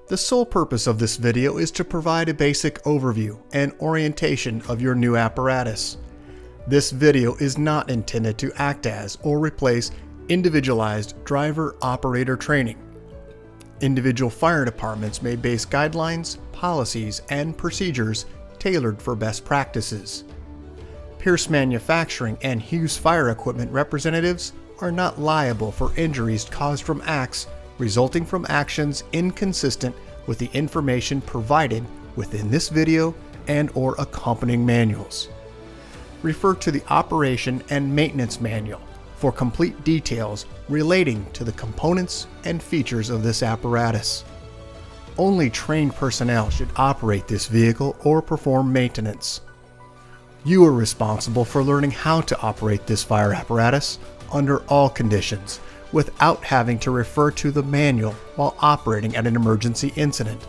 The sole purpose of this video is to provide a basic overview and orientation of your new apparatus. This video is not intended to act as or replace individualized driver-operator training. Individual fire departments may base guidelines, policies, and procedures tailored for best practices. Pierce Manufacturing and Hughes Fire Equipment representatives are not liable for injuries caused from acts resulting from actions inconsistent with the information provided within this video and/or accompanying manuals. Refer to the Operation and Maintenance Manual for complete details relating to the components and features of this apparatus. Only trained personnel should operate this vehicle or perform maintenance. You are responsible for learning how to operate this fire apparatus under all conditions without having to refer to the manual while operating at an emergency incident.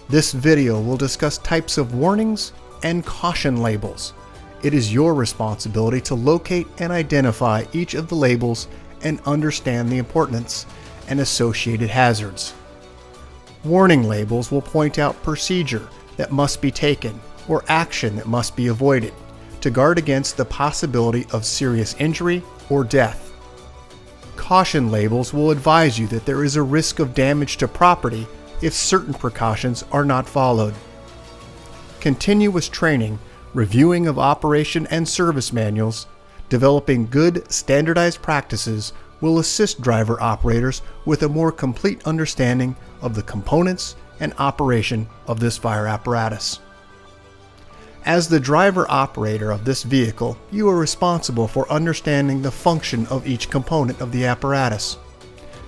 This video will discuss types of warnings and caution labels. It is your responsibility to locate and identify each of the labels and understand the importance and associated hazards. Warning labels will point out procedure that must be taken or action that must be avoided to guard against the possibility of serious injury or death. Caution labels will advise you that there is a risk of damage to property if certain precautions are not followed. Continuous training, reviewing of operation and service manuals, developing good standardized practices will assist driver operators with a more complete understanding of the components and operation of this fire apparatus. As the driver operator of this vehicle, you are responsible for understanding the function of each component of the apparatus,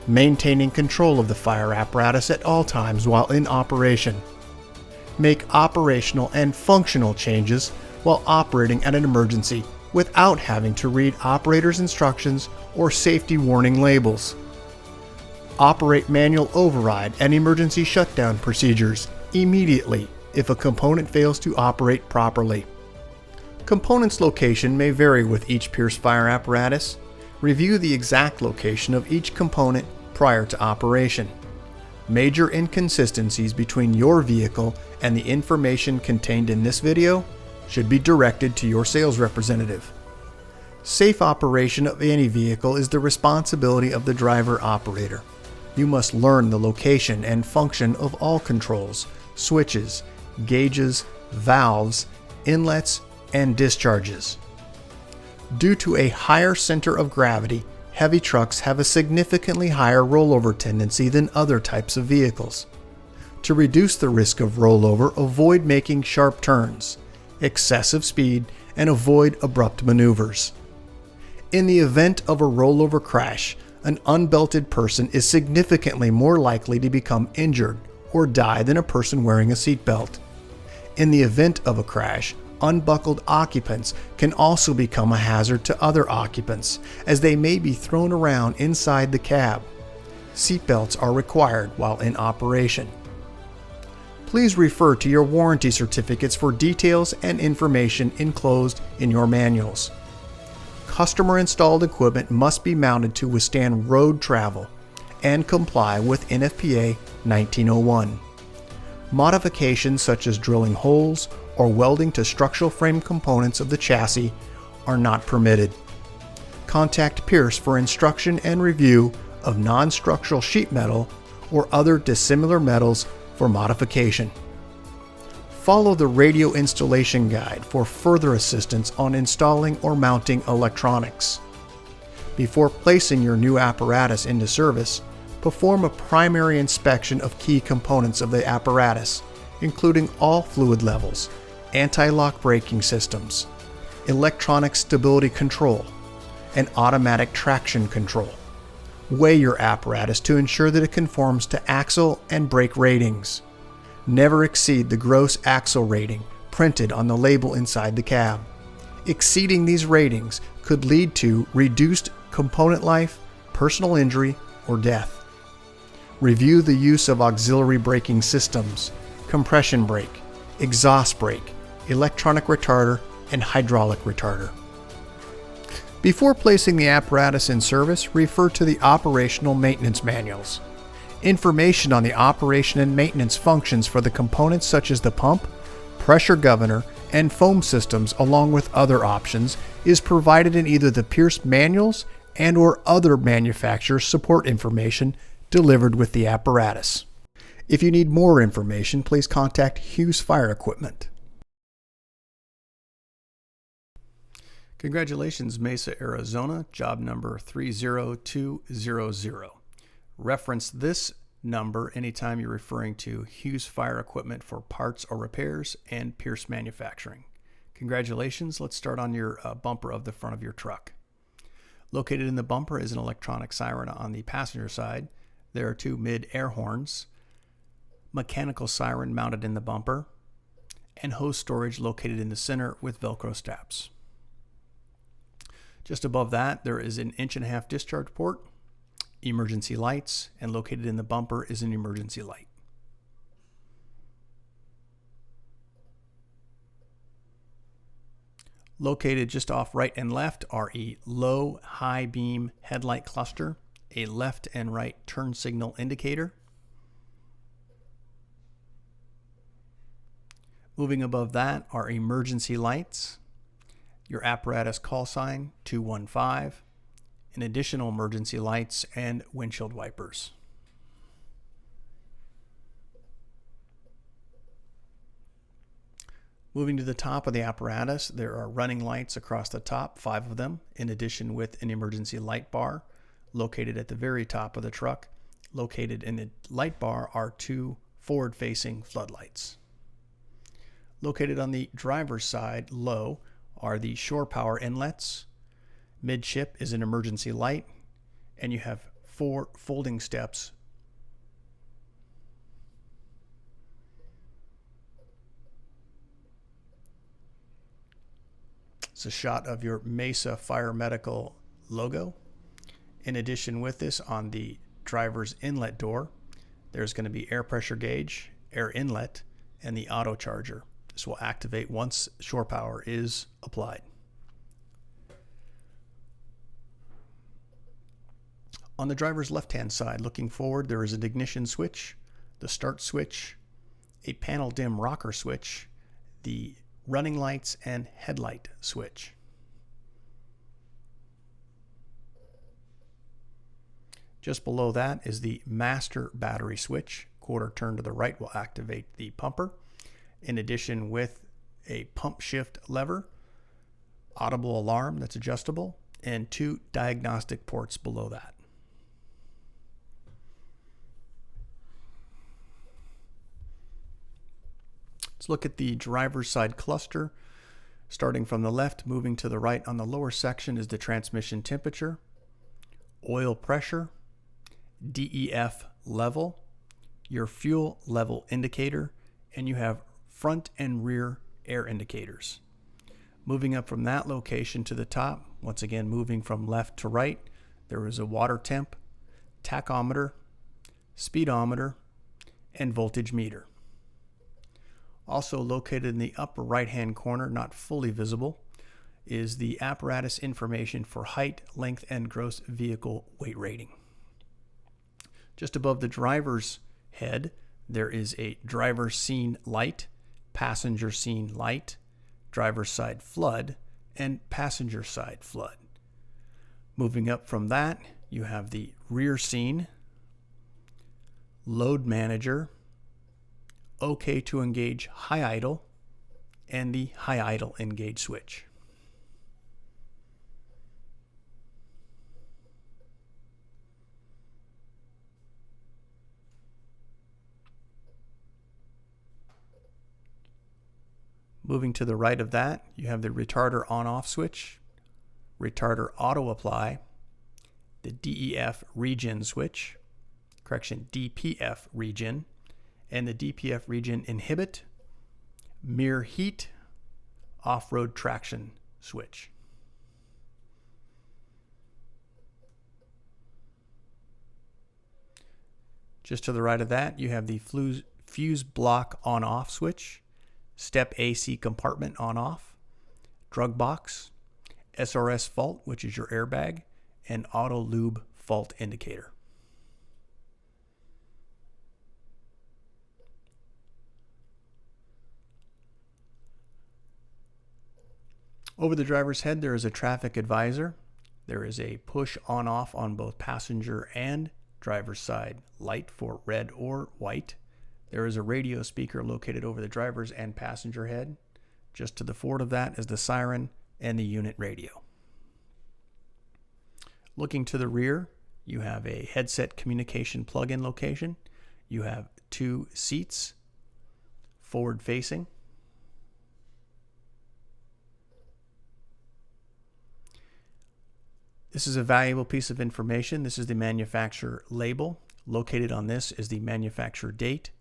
maintaining control of the fire apparatus at all times while in operation, make operational and functional changes while operating at an emergency without having to read operator's instructions or safety warning labels, operate manual override and emergency shutdown procedures immediately if a component fails to operate properly. Components location may vary with each Pierce fire apparatus. Review the exact location of each component prior to operation. Major inconsistencies between your vehicle and the information contained in this video should be directed to your sales representative. Safe operation of any vehicle is the responsibility of the driver operator. You must learn the location and function of all controls, switches, gauges, valves, inlets, and discharges. Due to a higher center of gravity, heavy trucks have a significantly higher rollover tendency than other types of vehicles. To reduce the risk of rollover, avoid making sharp turns, excessive speed, and avoid abrupt maneuvers. In the event of a rollover crash, an unbelted person is significantly more likely to become injured or die than a person wearing a seatbelt. In the event of a crash, unbuckled occupants can also become a hazard to other occupants as they may be thrown around inside the cab. Seatbelts are required while in operation. Please refer to your warranty certificates for details and information enclosed in your manuals. Customer-installed equipment must be mounted to withstand road travel and comply with NFPA 1901. Modifications such as drilling holes or welding to structural frame components of the chassis are not permitted. Contact Pierce for instruction and review of non-structural sheet metal or other dissimilar metals for modification. Follow the radio installation guide for further assistance on installing or mounting electronics. Before placing your new apparatus into service, perform a primary inspection of key components of the apparatus, including all fluid levels, anti-lock braking systems, electronic stability control, and automatic traction control. Weigh your apparatus to ensure that it conforms to axle and brake ratings. Never exceed the gross axle rating printed on the label inside the cab. Exceeding these ratings could lead to reduced component life, personal injury, or death. Review the use of auxiliary braking systems, compression brake, exhaust brake, electronic retarder, and hydraulic retarder. Before placing the apparatus in service, refer to the operational maintenance manuals. Information on the operation and maintenance functions for the components such as the pump, pressure governor, and foam systems, along with other options, is provided in either the Pierce manuals and/or other manufacturer support information delivered with the apparatus. If you need more information, please contact Hughes Fire Equipment. Congratulations, Mesa, Arizona, job number 30200. Reference this number anytime you're referring to Hughes Fire Equipment for parts or repairs and Pierce Manufacturing. Congratulations. Let's start on your bumper of the front of your truck. Located in the bumper is an electronic siren on the passenger side. There are two mid-air horns, mechanical siren mounted in the bumper, and hose storage located in the center with Velcro straps. Just above that, there is an 1.5-inch discharge port, emergency lights, and located in the bumper is an emergency light. Located just off right and left are a low, high beam headlight cluster, a left and right turn signal indicator. Moving above that are emergency lights, your apparatus call sign 215, and additional emergency lights and windshield wipers. Moving to the top of the apparatus, there are running lights across the top, 5 of them, in addition with an emergency light bar located at the very top of the truck. Located in the light bar are 2 forward-facing floodlights. Located on the driver's side, low, are the shore power inlets. Midship is an emergency light, and you have 4 folding steps. It's a shot of your Mesa Fire Medical logo. In addition with this, on the driver's inlet door, there's going to be air pressure gauge, air inlet, and the auto charger. This will activate once shore power is applied. On the driver's left-hand side, looking forward, there is an ignition switch, the start switch, a panel dim rocker switch, the running lights and headlight switch. Just below that is the master battery switch. Quarter turn to the right will activate the pumper. In addition with a pump shift lever, audible alarm that's adjustable, and 2 diagnostic ports below that. Let's look at the driver's side cluster. Starting from the left, moving to the right on the lower section is the transmission temperature, oil pressure, DEF level, your fuel level indicator, and you have front and rear air indicators. Moving up from that location to the top, once again moving from left to right, there is a water temp, tachometer, speedometer, and voltage meter. Also located in the upper right-hand corner, not fully visible, is the apparatus information for height, length, and gross vehicle weight rating. Just above the driver's head, there is a driver scene light, passenger scene light, driver's side flood, and passenger side flood. Moving up from that, you have the rear scene, load manager, OK to engage high idle, and the high idle engage switch. Moving to the right of that, you have the retarder on-off switch, retarder auto apply, the DEF regen switch, DPF regen, and the DPF regen inhibit, mirror heat, off-road traction switch. Just to the right of that, you have the fuse block on-off switch, step AC compartment on-off, drug box, SRS fault, which is your airbag, and auto lube fault indicator. Over the driver's head, there is a traffic advisor. There is a push on-off on both passenger and driver's side light for red or white. There is a radio speaker located over the driver's and passenger head. Just to the forward of that is the siren and the unit radio. Looking to the rear, you have a headset communication plug-in location. You have 2 seats, forward facing. This is a valuable piece of information. This is the manufacturer label. Located on this is the manufacturer date,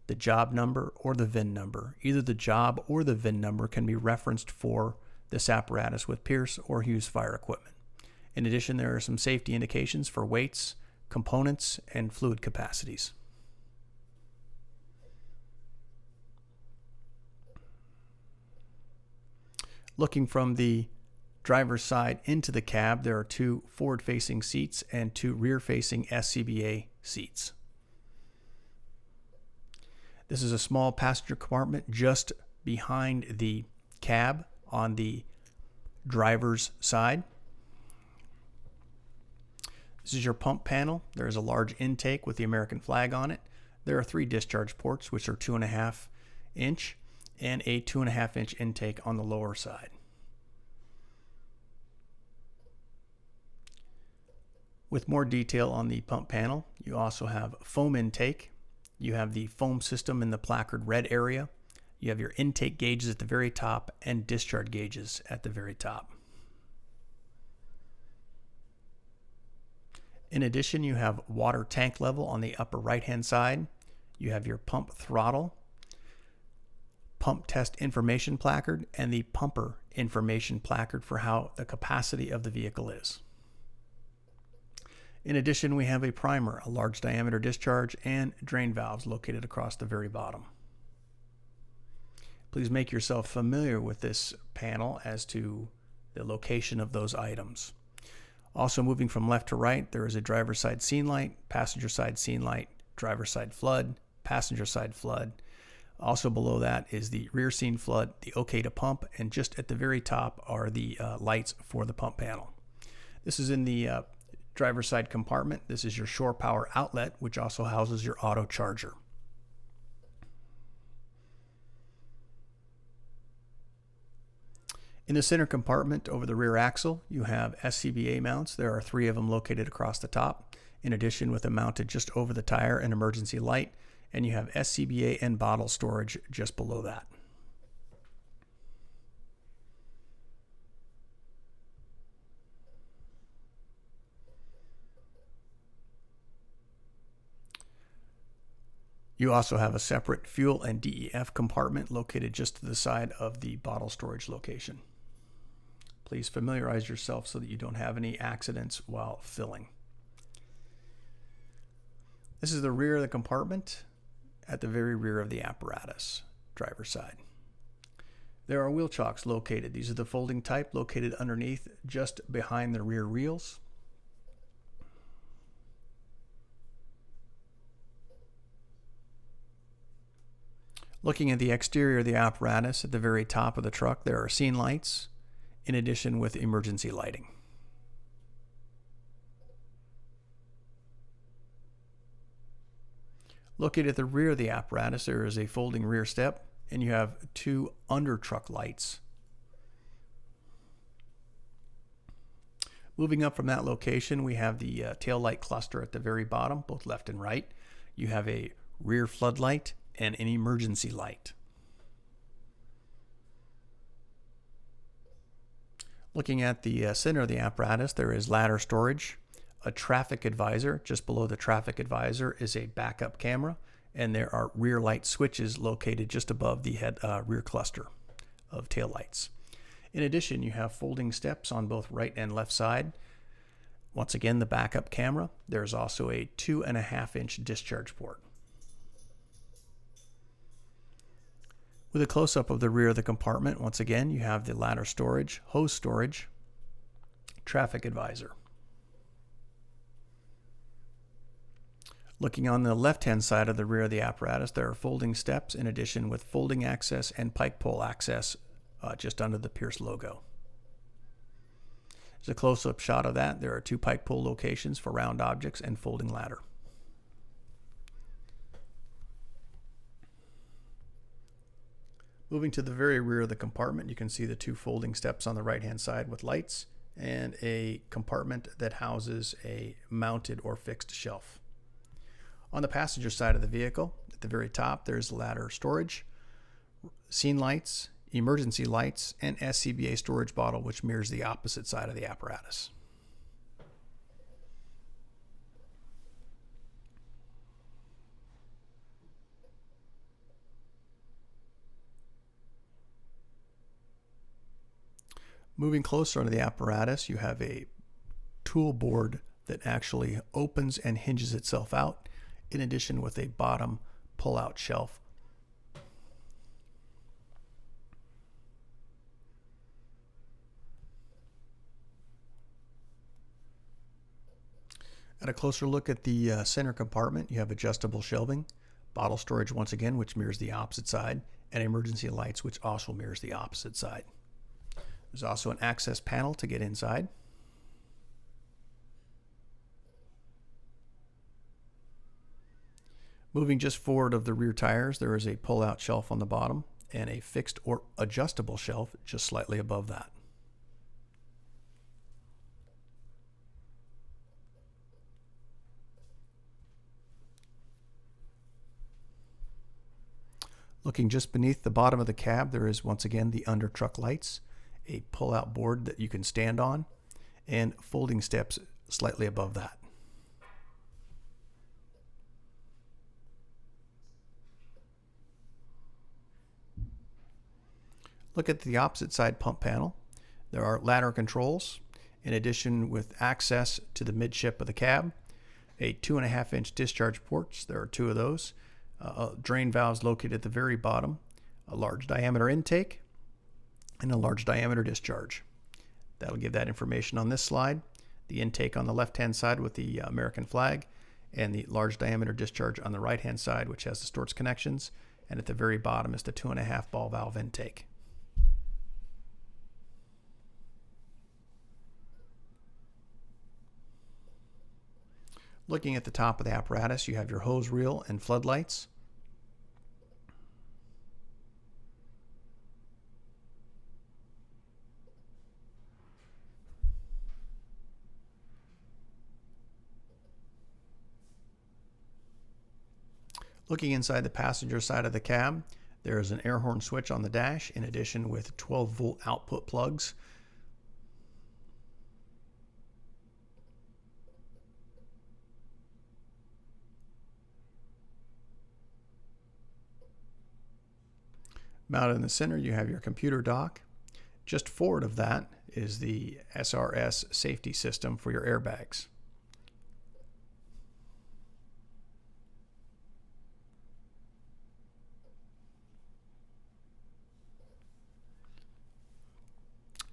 the job number, or the VIN number. Either the job or the VIN number can be referenced for this apparatus with Pierce or Hughes fire equipment. In addition, there are some safety indications for weights, components, and fluid capacities. Looking from the driver's side into the cab, there are 2 forward-facing seats and 2 rear-facing SCBA seats. This is a small passenger compartment just behind the cab on the driver's side. This is your pump panel. There is a large intake with the American flag on it. There are 3 discharge ports, which are 2.5 inch, and a 2.5 inch intake on the lower side. With more detail on the pump panel, you also have foam intake. You have the foam system in the placard red area. You have your intake gauges at the very top and discharge gauges at the very top. In addition, you have water tank level on the upper right-hand side. You have your pump throttle, pump test information placard, and the pumper information placard for how the capacity of the vehicle is. In addition, we have a primer, a large diameter discharge, and drain valves located across the very bottom. Please make yourself familiar with this panel as to the location of those items. Also, moving from left to right, there is a driver's side scene light, passenger side scene light, driver's side flood, passenger side flood. Also below that is the rear scene flood, the OK to pump, and just at the very top are the lights for the pump panel. This is in the driver's side compartment. This is your shore power outlet, which also houses your auto charger. In the center compartment over the rear axle, you have SCBA mounts. There are 3 of them located across the top. In addition, with a mounted just over the tire and emergency light, and you have SCBA and bottle storage just below that. You also have a separate fuel and DEF compartment located just to the side of the bottle storage location. Please familiarize yourself so that you don't have any accidents while filling. This is the rear of the compartment at the very rear of the apparatus, driver's side. There are wheel chocks located. These are the folding type located underneath just behind the rear wheels. Looking at the exterior of the apparatus at the very top of the truck, there are scene lights, in addition with emergency lighting. Looking at the rear of the apparatus, there is a folding rear step, and you have 2 under truck lights. Moving up from that location, we have the tail light cluster at the very bottom, both left and right. You have a rear floodlight and an emergency light. Looking at the center of the apparatus, there is ladder storage, a traffic advisor. Just below the traffic advisor is a backup camera, and there are rear light switches located just above the rear cluster of tail lights. In addition, you have folding steps on both right and left side. Once again, the backup camera. There's also a 2.5 inch discharge port. With a close-up of the rear of the compartment, once again, you have the ladder storage, hose storage, traffic advisor. Looking on the left-hand side of the rear of the apparatus, there are folding steps in addition with folding access and pike pole access just under the Pierce logo. As a close-up shot of that, there are 2 pike pull locations for round objects and folding ladder. Moving to the very rear of the compartment, you can see the 2 folding steps on the right-hand side with lights and a compartment that houses a mounted or fixed shelf. On the passenger side of the vehicle, at the very top, there's ladder storage, scene lights, emergency lights, and SCBA storage bottle, which mirrors the opposite side of the apparatus. Moving closer into the apparatus, you have a tool board that actually opens and hinges itself out, in addition with a bottom pull-out shelf. At a closer look at the center compartment, you have adjustable shelving, bottle storage once again, which mirrors the opposite side, and emergency lights, which also mirrors the opposite side. There's also an access panel to get inside. Moving just forward of the rear tires, there is a pull-out shelf on the bottom and a fixed or adjustable shelf just slightly above that. Looking just beneath the bottom of the cab, there is once again the under truck lights, a pull-out board that you can stand on, and folding steps slightly above that. Look at the opposite side pump panel. There are ladder controls, in addition with access to the midship of the cab, a 2.5-inch discharge ports, there are 2 of those, drain valves located at the very bottom, a large diameter intake, and a large diameter discharge. That'll give that information on this slide. The intake on the left-hand side with the American flag, and the large diameter discharge on the right-hand side, which has the Storz connections, and at the very bottom is the 2.5 ball valve intake. Looking at the top of the apparatus, you have your hose reel and floodlights. Looking inside the passenger side of the cab, there is an air horn switch on the dash, in addition with 12-volt output plugs. Mounted in the center, you have your computer dock. Just forward of that is the SRS safety system for your airbags.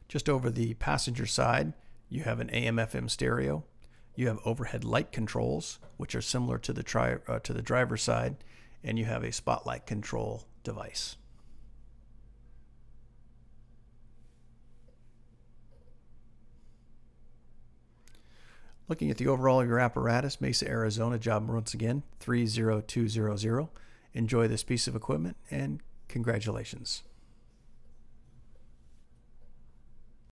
Just over the passenger side, you have an AM/FM stereo. You have overhead light controls, which are similar to the driver's side, and you have a spotlight control device. Looking at the overall of your apparatus, Mesa, Arizona, job once again 30200. Enjoy this piece of equipment and congratulations.